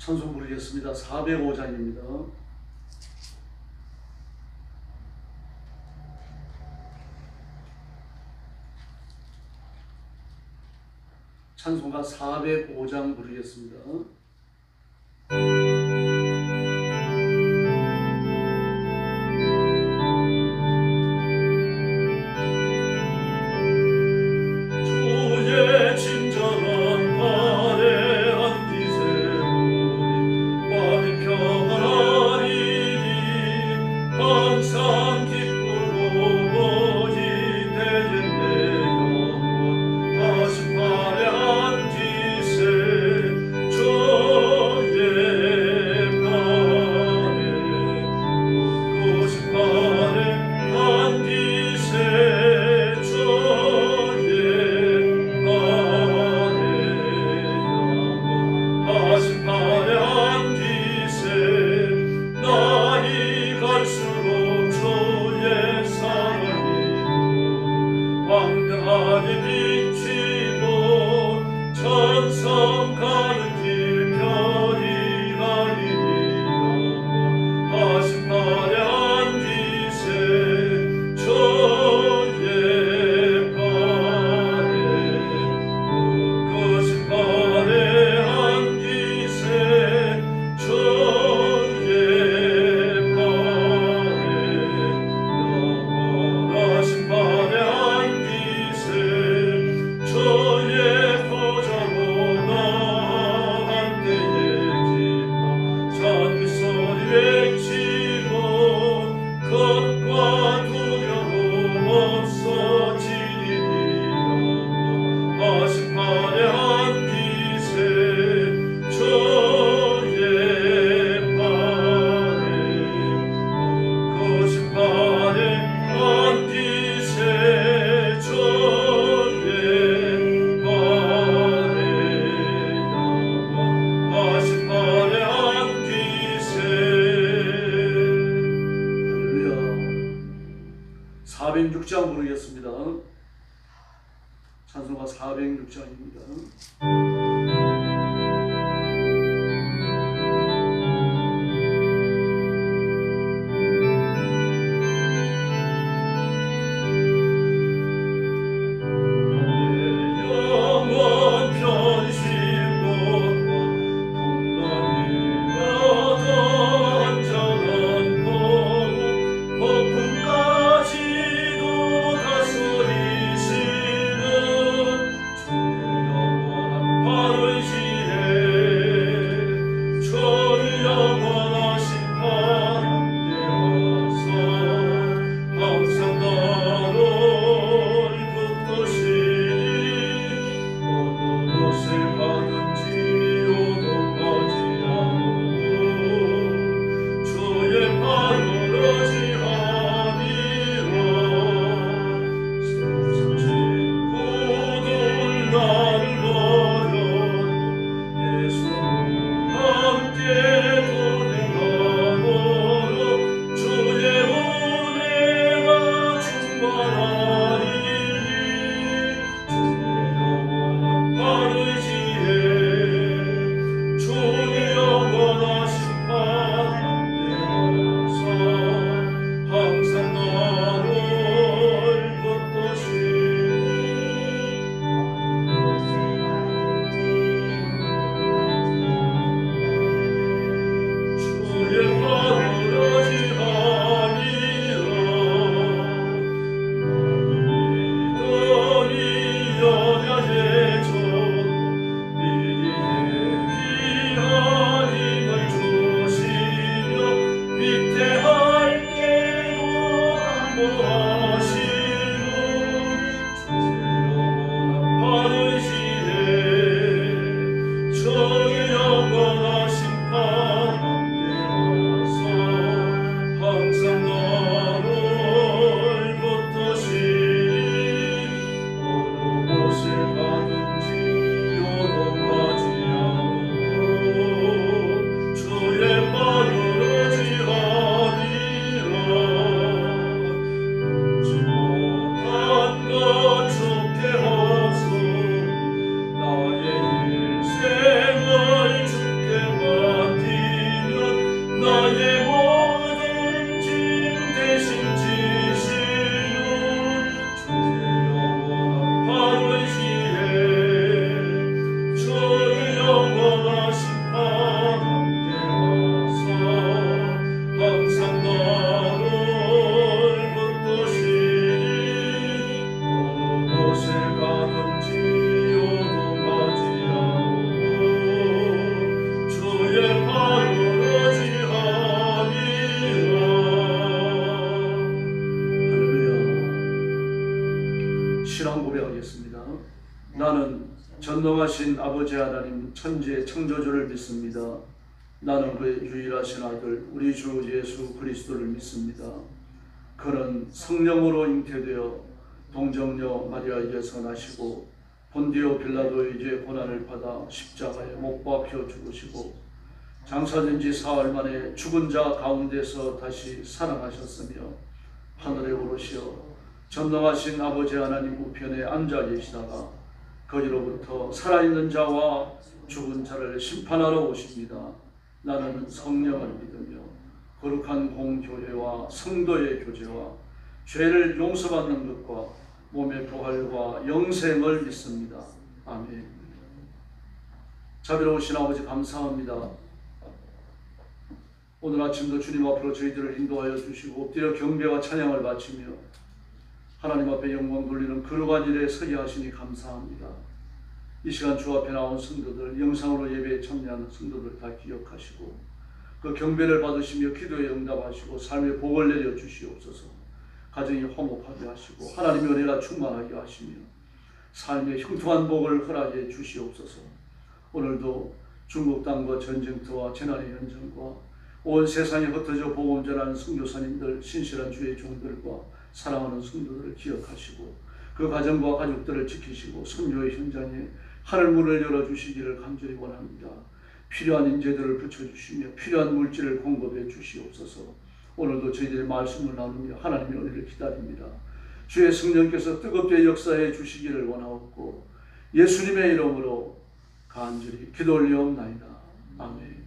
찬송 부르겠습니다. 405장입니다. 찬송가 405장 부르겠습니다. 주의 친절한 발에 앉으세우니 마음이 평안하리니 항상 기쁘고 오직 되겠네 영원 하신 발에 앉으세 주의 발에 웃고신 발에 앉으세 하신 발에 앉으세 나이 갈수록 주의 사랑이 황량하게 비치고 천성 가는 길 별이 가리니 하신 발에 앉으세 주의 발에 웃고신 발에 앉으세 주의 발에 영원하신 발에 앉으세 주의 보좌로 나갈 때에 기뻐 찬미 소리 외치고 겁과 두려움 없어지리니 영원하신 발에 앉으세 주의 발에 웃고신 발에 앉으세 주의 발에 영원하신 발에 앉으세. 할렐루야. 406장 부르겠습니다. 찬송가 406장입니다. 영원 편실곳과 풍랑이가 더 안전한 보고 폭풍까지도 다스리시는 주의 영원한 발 신앙 고백하겠습니다. 나는 전능하신 아버지 하나님 천지의 창조주를 믿습니다. 나는 그의 유일하신 아들 우리 주 예수 그리스도를 믿습니다. 그는 성령으로 잉태되어 동정녀 마리아에게서 나시고 본디오 빌라도의 죄 고난을 받아 십자가에 못 박혀 죽으시고 장사된 지 사흘 만에 죽은 자 가운데서 다시 살아나셨으며 하늘에 오르시어 전능하신 아버지 하나님 우편에 앉아 계시다가 거기로부터 살아있는 자와 죽은 자를 심판하러 오십니다. 나는 성령을 믿으며 거룩한 공교회와 성도의 교제와 죄를 용서받는 것과 몸의 부활과 영생을 믿습니다. 아멘. 자비로우신 아버지 감사합니다. 오늘 아침도 주님 앞으로 저희들을 인도하여 주시고 엎드려 경배와 찬양을 바치며 하나님 앞에 영광 돌리는 거룩한 일에 서게 하시니 감사합니다. 이 시간 주 앞에 나온 성도들, 영상으로 예배에 참여하는 성도들 다 기억하시고 그 경배를 받으시며 기도에 응답하시고 삶의 복을 내려 주시옵소서. 가정이 화목하게 하시고 하나님의 은혜가 충만하게 하시며 삶의 형통한 복을 허락해 주시옵소서. 오늘도 중국 땅과 전쟁터와 재난의 현장과 온 세상에 흩어져 복음 전하는 선교사님들, 신실한 주의 종들과 사랑하는 성도들을 기억하시고 그 가정과 가족들을 지키시고 선교의 현장에 하늘문을 열어주시기를 간절히 원합니다. 필요한 인재들을 붙여주시며 필요한 물질을 공급해 주시옵소서. 오늘도 저희들의 말씀을 나누며 하나님의 은혜를 기다립니다. 주의 성령께서 뜨겁게 역사해 주시기를 원하옵고 예수님의 이름으로 간절히 기도 올리옵나이다. 아멘.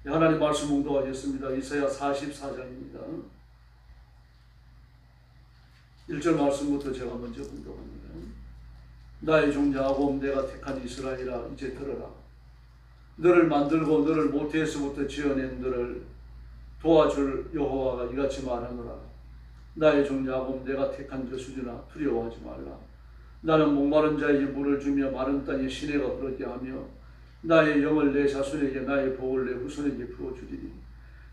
하나님 말씀 봉독하겠습니다. 이사야 44장입니다. 1절 말씀부터 제가 먼저 봉독합니다. 나의 종 야곱 내가 택한 이스라엘아 이제 들어라. 너를 만들고 너를 모태에서부터 지어낸 너를 도와줄 여호와가 이같이 말하노라. 나의 종 야곱 내가 택한 저수지나 두려워하지 말라. 나는 목마른 자에게 물을 주며 마른 땅에 시내가 흐르게 하며 나의 영을 내 자손에게 나의 복을 내 후손에게 부어주리니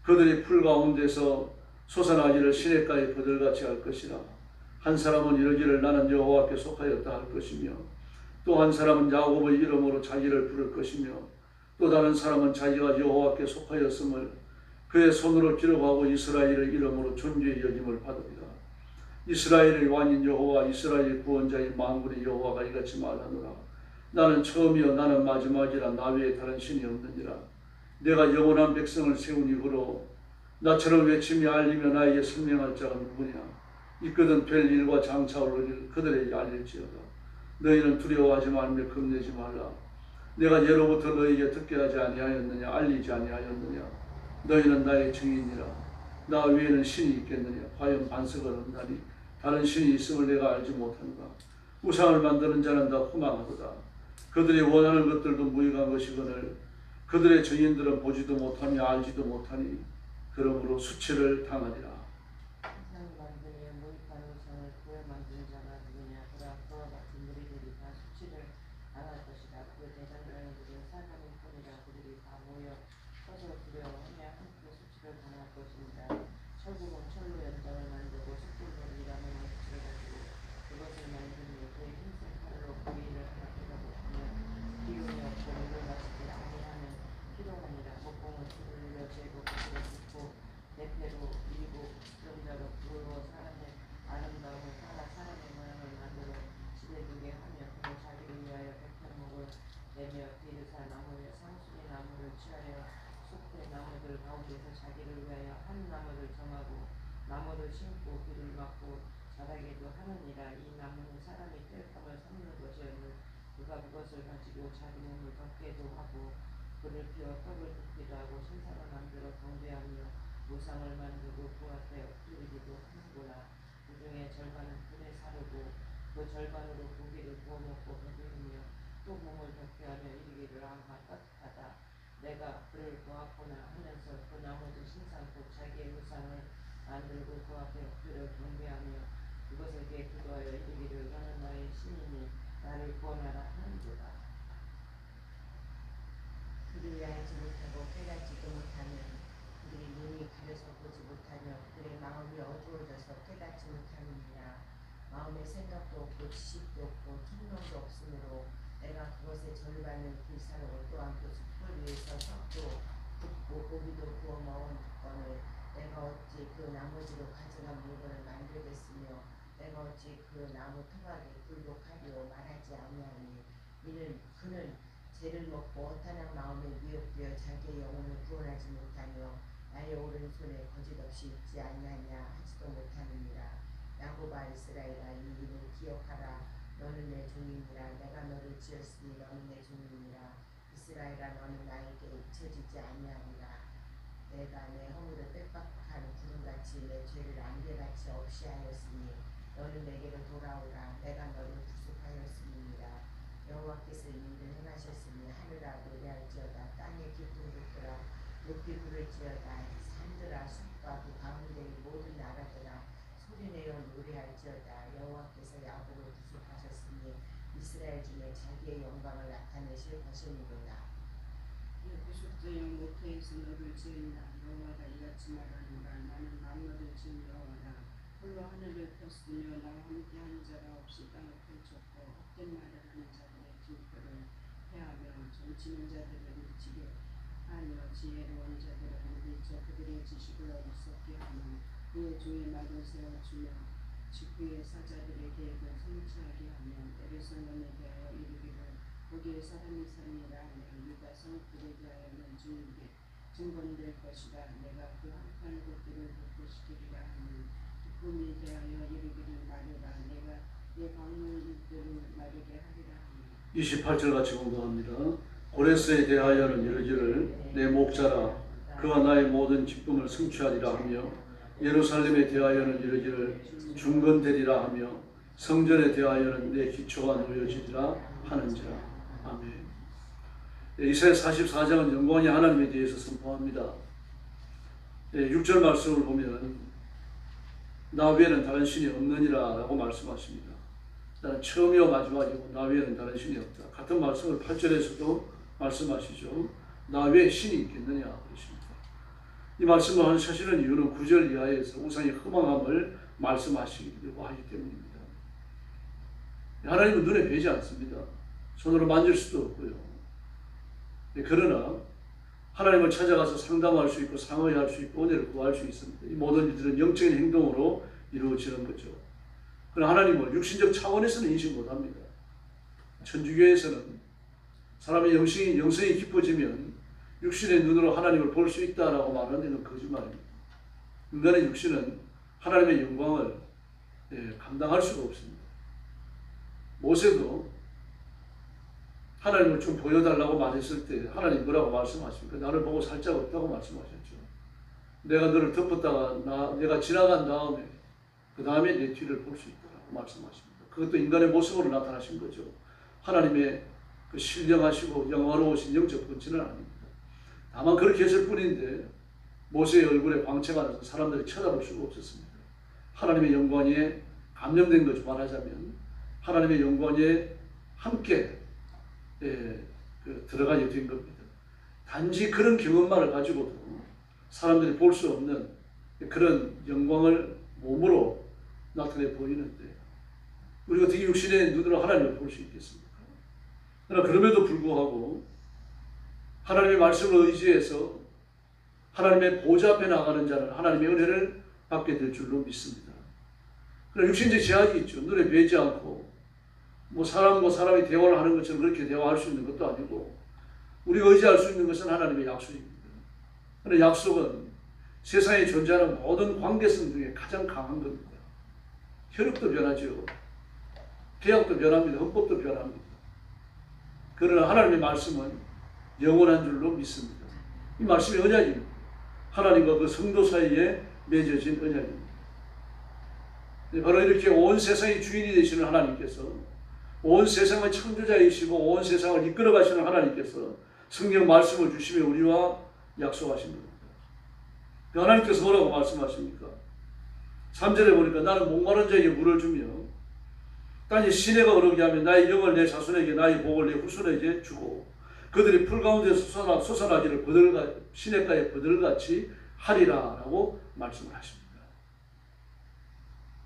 그들이 풀 가운데서 솟아나기를 시냇가에 버들같이 할 것이라. 한 사람은 이르기를 나는 여호와께 속하였다 할 것이며 또 한 사람은 야곱의 이름으로 자기를 부를 것이며 또 다른 사람은 자기가 여호와께 속하였음을 그의 손으로 기록하고 이스라엘의 이름으로 존귀의 여김을 받으리라. 이스라엘의 왕인 여호와 이스라엘의 구원자인 만군의 여호와가 이같이 말하노라. 나는 처음이요 나는 마지막이라 나 외에 다른 신이 없느니라. 내가 영원한 백성을 세운 이후로 나처럼 외치며 알리며 나에게 설명할 자가 누구냐. 이끄던 될 일과 장차올 일 그들에게 알릴지어다. 너희는 두려워하지 말며 겁내지 말라. 내가 예로부터 너희에게 듣게 하지 아니하였느냐 알리지 아니하였느냐. 너희는 나의 증인이라. 나 외에는 신이 있겠느냐. 과연 반석을 얻나니 다른 신이 있음을 내가 알지 못하는가. 우상을 만드는 자는 다 후망하도다. 그들이 원하는 것들도 무익한 것이거늘 그들의 증인들은 보지도 못하며 알지도 못하니 그러므로 수치를 당하리라. 세상을 만드며 무익한 우상을 구해 만드는 자가 누구냐. 그러나 그와 같은 무리들이 다 수치를 당할 것이다. 그 대장장이들은 사람일 뿐이라. 그들이 다 모여 서서 두려워하며 함께 수치를 당할 것입니다. 철국은 철로 연장을 만들고 숯불놀이라는 왕수를 가지고 그것을 만드니 그의 힘센 칼로 그 일을 하나보다 못하며 기운이 없고 물을 마시지 아니하는 피로하니라. 목공은 줄을 늘려 재고 붓으로 붓고 대패로 밀고 수정자로 부르고 사람의 아름다움을 따라 사람의 모양을 만들어 집에 두게 하며 그는 자기를 위하여 백향목을 내며 비르사 나무의 상수리 나무를 취하여 숲의 나무들 가운데서 자기를 위하여 한 나무를 정하고 나무를 심고 비를 맞고 자라게도 하느니라. 이 나무는 사람이 땔감을 삼는 것이었는 그가 그것을 가지고 자기 몸을 덮게도 하고 그를 피워 떡을 굽기도 하고 신상을 만들어 경배하며 우상을 만들고 그 앞에 엎드리기도 하는구나. 그 중에 절반은 불에 사르고 그 절반으로 고기를 구워 먹고 배부르며 또 몸을 덮게 하며 이르기를 아하 따뜻하다. 내가 그를 보았구나 하면서 그 나무도 신상고 자기의 우상을 만들고 그 앞에 엎드려 경배하며 그것에게 기도하여 이르기를 너는 나의 신이니 나를 구원하라 하는도다. 그들이 알지 못하고 깨닫지도 못하며 그들이 눈이 가려서 보지 못하며 그들의 마음이 어두워져서 깨닫지 못하느니라. 마음에 생각하고 생각도 없고 지식도 없고 통념도 없으므로 내가 그것의 절반을 불사르고 또한 그 숯불 위에서 떡도 굽고 고기도 구워 먹은 것을 내가 어찌 그 나머지로 가져간 물건을 만들겠으며 내가 어찌 그 나무 토막에 굴복하리오 말하지 아니하니 이는 그는 죄를 먹고 허탄한 마음에 미혹되어 자기의 영혼을 구원하지 못하며 나의 오른손에 거짓없이 있지 아니하냐 하지도 못하느니라. 야곱아 이스라엘아 이 일을 기억하라. 너는 내 종이니라. 내가 너를 지었으니 너는 내 종이니라. 이스라엘아 너는 나에게 잊혀지지 아니하리라. 내가 내 허물을 빽빽한 구름같이 내 죄를 안개같이 없이 하였으니 너는 내게로 돌아오라. 내가 너를 구속하였음이니라. 여호와께서 이 일을 행하셨으니 하늘아 노래할지어다. 땅의 깊은 곳들아 높이 부를지어다. 산들아 숲과 그 가운데의 모든 나라들아 소리내어 노래할지어다. 여호와께서 야곱을 구속하셨으니 이스라엘 중에 자기의 영광을 나타내실 것이니라. 구속자여 모태에서 너를 지은다. 여호와가 이같이 말하노라. 나는 만물을 지은 여호와라. 홀로 하늘을 폈으며 나와 함께하는 자가 없이 땅을 펼쳤고 헛된 말을 하는 자들의 증표를 해하며 점치는 자들을 미치게 하여 지혜로운 자들을 물리쳐 그들의 지식을 어리석게 하며 그의 종의 말을 세워주며 직후의 사자들의 계획을 성취하게 하며 에베소년에 대하여 이르기를 거기에 사람이 사니라 하며 유다 성읍들에 대하여는 증거될 것이다. 내가 그 한판 곳들을 복구시키리라 하는 기쁨에 대하여 이르기를 말해라. 내가 내 방문들을 마르게 하리라 하니 28절 같이 공부합니다. 고레스에 대하여는 이르기를 내 목자라 그와 나의 모든 기쁨을 성취하리라 하며 예루살렘에 대하여는 이르기를 중건되리라 하며 성전에 대하여는 내 기초가 놓여지리라 하는지라. 아멘. 이사야 44장은 영광이 하나님에 대해서 선포합니다. 6절 말씀을 보면 나 외에는 다른 신이 없느니라 라고 말씀하십니다. 나는 처음이요 마지막이고 나 외에는 다른 신이 없다. 같은 말씀을 8절에서도 말씀하시죠. 나 외에 신이 있겠느냐 그러십니다. 이 말씀을 하시는 이유는 9절 이하에서 우상의 허망함을 말씀하시려고 하기 때문입니다. 하나님은 눈에 뵈지 않습니다. 손으로 만질 수도 없고요. 그러나 하나님을 찾아가서 상담할 수 있고 상의할 수 있고 은혜를 구할 수 있습니다. 이 모든 일들은 영적인 행동으로 이루어지는 거죠. 그러나 하나님을 육신적 차원에서는 인식 못합니다. 천주교에서는 사람의 영성이 깊어지면 육신의 눈으로 하나님을 볼 수 있다라고 말하는 데는 거짓말입니다. 인간의 육신은 하나님의 영광을 감당할 수가 없습니다. 모세도 하나님을 좀 보여달라고 말했을 때 하나님 뭐라고 말씀하십니까? 나를 보고 살 자가 없다고 말씀하셨죠. 내가 너를 덮었다가 내가 지나간 다음에 그 다음에 내 뒤를 볼 수 있다고 말씀하십니다. 그것도 인간의 모습으로 나타나신 거죠. 하나님의 그 신령하시고 영화로우신 영적 본체는 아닙니다. 다만 그렇게 했을 뿐인데 모세의 얼굴에 광채가 나서 사람들이 쳐다볼 수가 없었습니다. 하나님의 영광에 감염된 거죠. 말하자면 하나님의 영광에 함께 들어가게 된 겁니다. 단지 그런 경험만을 가지고도 사람들이 볼 수 없는 그런 영광을 몸으로 나타내 보이는데 우리가 어떻게 육신의 눈으로 하나님을 볼 수 있겠습니까? 그러나 그럼에도 불구하고 하나님의 말씀을 의지해서 하나님의 보좌 앞에 나가는 자는 하나님의 은혜를 받게 될 줄로 믿습니다. 그러나 육신적 제약이 있죠. 눈에 뵈지 않고 뭐 사람과 사람이 대화를 하는 것처럼 그렇게 대화할 수 있는 것도 아니고 우리가 의지할 수 있는 것은 하나님의 약속입니다. 그러나 약속은 세상에 존재하는 모든 관계성 중에 가장 강한 겁니다. 혈육도 변하죠. 계약도 변합니다. 헌법도 변합니다. 그러나 하나님의 말씀은 영원한 줄로 믿습니다. 이 말씀이 언약입니다. 하나님과 그 성도 사이에 맺어진 언약입니다. 바로 이렇게 온 세상의 주인이 되시는 하나님께서 온 세상의 창조자이시고 온 세상을 이끌어 가시는 하나님께서 성경 말씀을 주시며 우리와 약속하신 겁니다. 하나님께서 뭐라고 말씀하십니까? 3절에 보니까 나는 목마른 자에게 물을 주며 땅에 시내가 흐르게 하며 나의 영을 내 자손에게 나의 복을 내 후손에게 주고 그들이 풀 가운데서 솟아나기를 시내가에 버들같이 하리라 라고 말씀을 하십니다.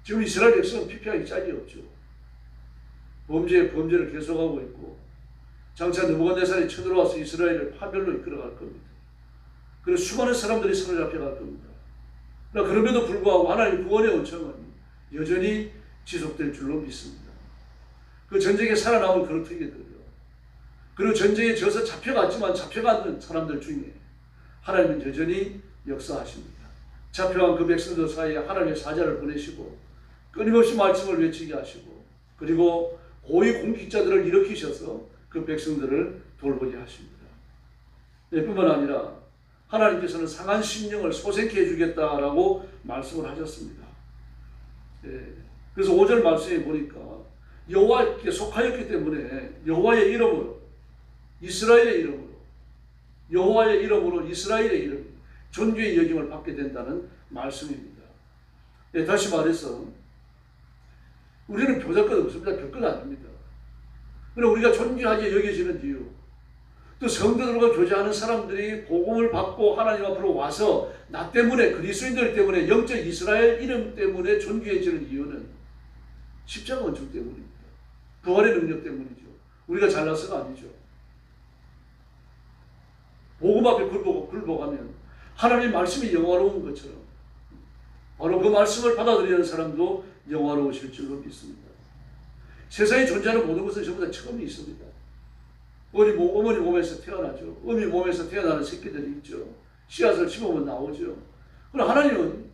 지금 이스라엘 백성은 피폐하기 짝이 없죠. 범죄를 계속하고 있고 장차 느부갓네살이 쳐들어와서 이스라엘을 파멸로 이끌어갈 겁니다. 그리고 수많은 사람들이 사로잡혀갈 겁니다. 그럼에도 불구하고 하나님의 구원의 은총은 여전히 지속될 줄로 믿습니다. 그 전쟁에 살아남은 그루터기들요. 그리고 전쟁에 져서 잡혀갔지만 잡혀간 사람들 중에 하나님은 여전히 역사하십니다. 잡혀간 그 백성들 사이에 하나님의 사자를 보내시고 끊임없이 말씀을 외치게 하시고 그리고 고위 공직자들을 일으키셔서 그 백성들을 돌보게 하십니다. 뿐만 아니라 하나님께서는 상한 심령을 소생케 해주겠다라고 말씀을 하셨습니다. 그래서 5절 말씀에 보니까 여호와께 속하였기 때문에 여호와의 이름으로 이스라엘의 이름으로 여호와의 이름으로 이스라엘의 이름 존귀의 여김을 받게 된다는 말씀입니다. 다시 말해서 우리는 표적것 없습니다. 별것 아닙니다. 그러나 우리가 존귀하게 여겨지는 이유 또 성도들과 교제하는 사람들이 복음을 받고 하나님 앞으로 와서 나 때문에 그리스도인들 때문에 영적 이스라엘 이름 때문에 존귀해지는 이유는 십자가 은총 때문입니다. 부활의 능력 때문이죠. 우리가 잘나서가 아니죠. 복음 앞에 굴복하면 하나님의 말씀이 영화로운 것처럼 바로 그 말씀을 받아들이는 사람도 영화로우실 줄로 믿습니다. 세상에 존재하는 모든 것은 전부 다 처음이 있습니다. 어머니 몸에서 태어나죠. 어미 몸에서 태어나는 새끼들이 있죠. 씨앗을 심으면 나오죠. 그러나 하나님은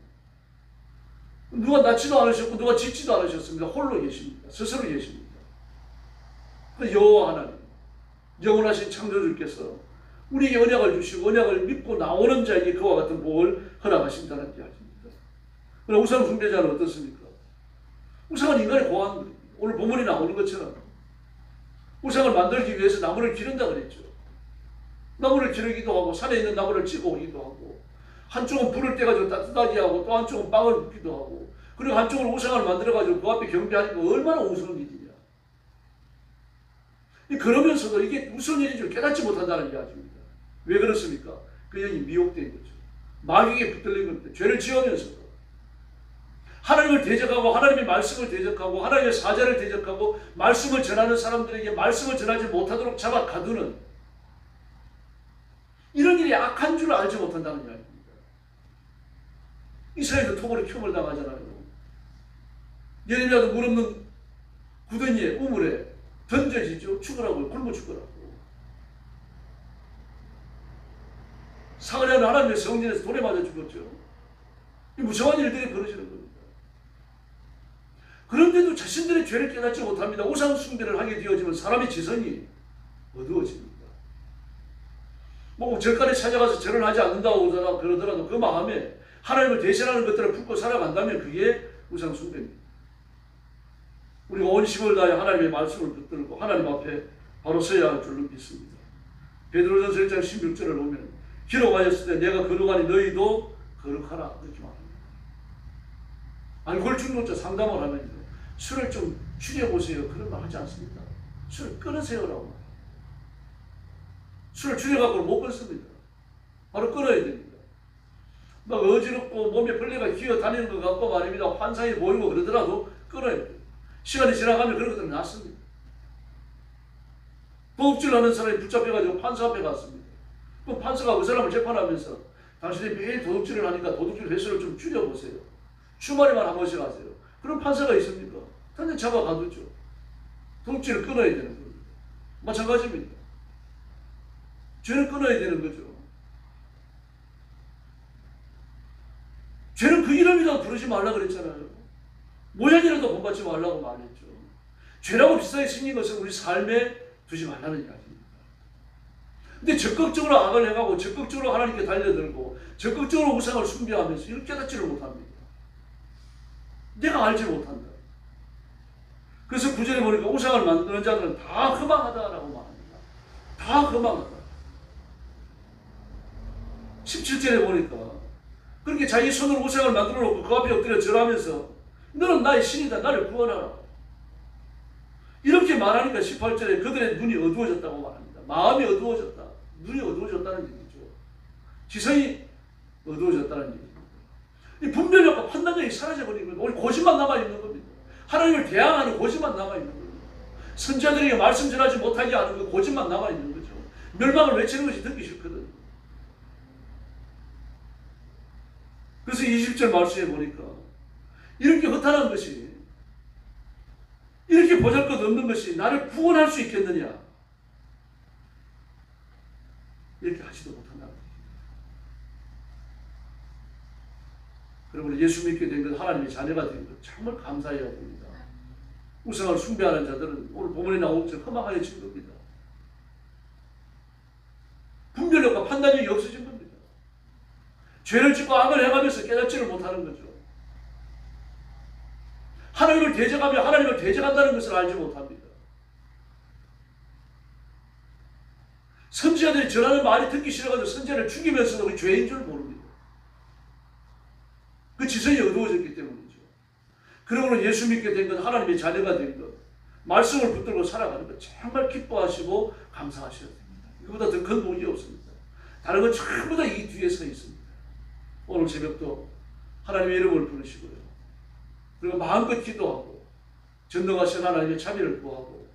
누가 낳지도 않으셨고 누가 짓지도 않으셨습니다. 홀로 계십니다. 스스로 계십니다. 그 여호와 하나님, 영원하신 창조주께서 우리에게 언약을 주시고 언약을 믿고 나오는 자에게 그와 같은 복을 허락하신다는 이야기입니다. 그러나 우상 숭배자는 어떻습니까? 우상은 인간의 고한, 오늘 본문이 나오는 것처럼 우상을 만들기 위해서 나무를 기른다 그랬죠. 나무를 기르기도 하고 산에 있는 나무를 찍어 오기도 하고 한쪽은 불을 떼가지고 따뜻하게 하고 또 한쪽은 빵을 붓기도 하고 그리고 한쪽으로 우상을 만들어가지고 그 앞에 경배하니까 얼마나 우스운 일이냐. 그러면서도 이게 무슨 일인 줄 깨닫지 못한다는 이야기입니다. 왜 그렇습니까? 그 영이 미혹된 거죠. 마귀에게 붙들린 겁니다. 죄를 지으면서도 하나님을 대적하고 하나님의 말씀을 대적하고 하나님의 사자를 대적하고 말씀을 전하는 사람들에게 말씀을 전하지 못하도록 잡아 가두는 이런 일이 악한 줄 알지 못한다는 이야기입니다. 이스라엘도 톱으로 켬을 당하잖아요. 예레미야도 물 없는 구덩이에 우물에 던져지죠. 죽으라고요. 굶어 죽으라고. 사가랴는 하나님의 성전에서 돌에 맞아 죽었죠. 이 무서운 일들이 벌어지는 겁니다. 그런데도 자신들의 죄를 깨닫지 못합니다. 우상 숭배를 하게 되어지면 사람의 지성이 어두워집니다. 뭐 절간에 찾아가서 절을 하지 않는다고 그러더라도 그 마음에 하나님을 대신하는 것들을 품고 살아간다면 그게 우상 숭배입니다. 우리가 온 힘을 다해 하나님의 말씀을 붙들고 하나님 앞에 바로 서야 할 줄로 믿습니다. 베드로전서 1장 16절을 보면 기록하였을 때 내가 거룩하니 너희도 거룩하라 이렇게 말합니다. 알코올 중독자 상담을 하면요. 술을 좀 줄여보세요. 그런 말 하지 않습니다. 술을 끊으세요라고 말합니다. 술을 줄여갖고 못 끊습니다. 바로 끊어야 됩니다. 막 어지럽고 몸에 벌레가 기어다니는 것 같고 말입니다. 환상이 보이고 그러더라도 끊어야 돼요. 시간이 지나가면 그런 것들은 낫습니다. 도둑질 하는 사람이 붙잡혀가지고 판사 앞에 갔습니다. 그 판사가 그 사람을 재판하면서 당신이 매일 도둑질을 하니까 도둑질 횟수를 좀 줄여보세요. 주말에만 한 번씩 하세요. 그런 판사가 있습니까? 단지 잡아 가두죠. 도둑질을 끊어야 되는 겁니다. 마찬가지입니다. 죄를 끊어야 되는 거죠. 죄는 그 이름이라도 부르지 말라 그랬잖아요. 모양이라도 본받지 말라고 말했죠. 죄라고 비싸게 생긴 것은 우리 삶에 두지 말라는 이야기입니다. 근데 적극적으로 악을 행하고 적극적으로 하나님께 달려들고 적극적으로 우상을 숭배하면서 이렇게 깨닫지를 못합니다. 내가 알지 못한다. 그래서 9절에 보니까 우상을 만드는 자들은 다 허망하다라고 말합니다. 다 허망하다. 17절에 보니까 그렇게 자기 손으로 우상을 만들어 놓고 그 앞에 엎드려 절하면서 너는 나의 신이다. 나를 구원하라. 이렇게 말하니까 18절에 그들의 눈이 어두워졌다고 말합니다. 마음이 어두워졌다. 눈이 어두워졌다는 얘기죠. 지성이 어두워졌다는 얘기입니다. 이 분별력과 판단력이 사라져버린 겁니다. 오늘 고집만 남아있는 겁니다. 하나님을 대항하는 고집만 남아있는 겁니다. 선지자들에게 말씀 전하지 못하게 하는 그 고집만 남아있는 거죠. 멸망을 외치는 것이 듣기 싫거든. 그래서 20절 말씀에 보니까 이렇게 허탄한 것이, 이렇게 보잘것없는 것이 나를 구원할 수 있겠느냐, 이렇게 하지도 못한다. 그러므로 예수 믿게 된 것, 하나님의 자녀가 된 것 정말 감사해야 됩니다. 우상을 숭배하는 자들은 오늘 본문에 나온 것처럼 허망해진 겁니다. 분별력과 판단력이 없어진 겁니다. 죄를 짓고 악을 행하면서 깨닫지를 못하는 거죠. 하나님을 대적하며 하나님을 대적한다는 것을 알지 못합니다. 선지자들이 전하는 말이 듣기 싫어가지고 선지자를 죽이면서도 그 죄인 줄 모릅니다. 그 지성이 어두워졌기 때문이죠. 그러므로 예수 믿게 된 것, 하나님의 자녀가 된 것, 말씀을 붙들고 살아가는 것 정말 기뻐하시고 감사하셔야 됩니다. 이거보다 더 큰 복이 없습니다. 다른 건 전부 다 이 뒤에 서 있습니다. 오늘 새벽도 하나님의 이름을 부르시고요. 그리고 마음껏 기도하고 전능하신 하나님의 자비를 구하고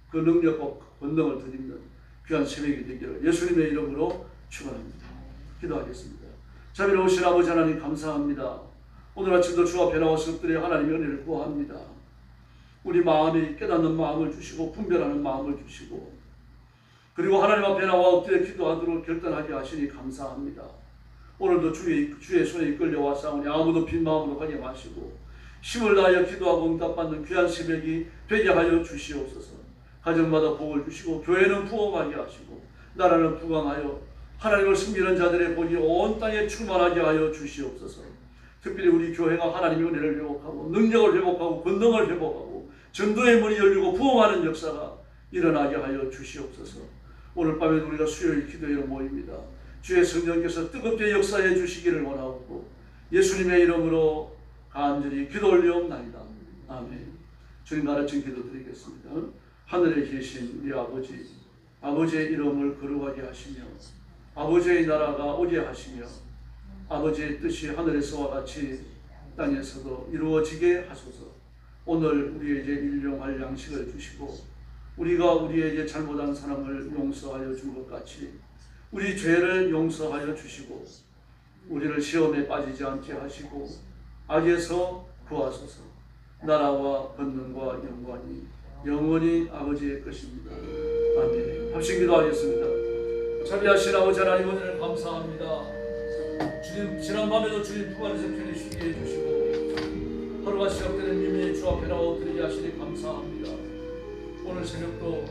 그 능력과 권능을 드리는 귀한 새벽이 되기를 예수님의 이름으로 축원합니다. 기도하겠습니다. 자비로우신 아버지 하나님 감사합니다. 오늘 아침도 주 앞에 나와서 엎드려 하나님의 은혜를 구합니다. 우리 마음에 깨닫는 마음을 주시고 분별하는 마음을 주시고 그리고 하나님 앞에 나와 엎드려 기도하도록 결단하게 하시니 감사합니다. 오늘도 주의 손에 이끌려와 싸우니 아무도 빈 마음으로 가게 마시고 힘을 다하여 기도하고 응답받는 귀한 새벽이 되게 하여 주시옵소서. 가정마다 복을 주시고 교회는 부흥하게 하시고 나라는 부강하여 하나님을 섬기는 자들의 복이 온 땅에 충만하게 하여 주시옵소서. 특별히 우리 교회가 하나님의 은혜를 회복하고 능력을 회복하고 권능을 회복하고 전도의 문이 열리고 부흥하는 역사가 일어나게 하여 주시옵소서. 오늘 밤에 우리가 수요일 기도회로 모입니다. 주의 성령께서 뜨겁게 역사해 주시기를 원하고 예수님의 이름으로 간절히 기도 올리옵나이다. 아멘. 주님 가르친 기도 드리겠습니다. 하늘에 계신 우리 아버지, 아버지의 이름을 거룩하게 하시며 아버지의 나라가 오게 하시며 아버지의 뜻이 하늘에서와 같이 땅에서도 이루어지게 하소서. 오늘 우리에게 일용할 양식을 주시고 우리가 우리에게 잘못한 사람을 용서하여 준 것 같이 우리 죄를 용서하여 주시고 우리를 시험에 빠지지 않게 하시고 악에서 구하소서. 나라와 권능과 영광이 영원히 아버지의 것입니다. 아멘. 합심 기도하겠습니다. 자비하신 아버지 하나님 은혜를 감사합니다. 주님 지난 밤에도 주님 품 안에서 편히 쉬게 해주시고 하루가 시작되는 유미의 주 앞에 나와 엎드리게 하시니 감사합니다. 오늘 새벽도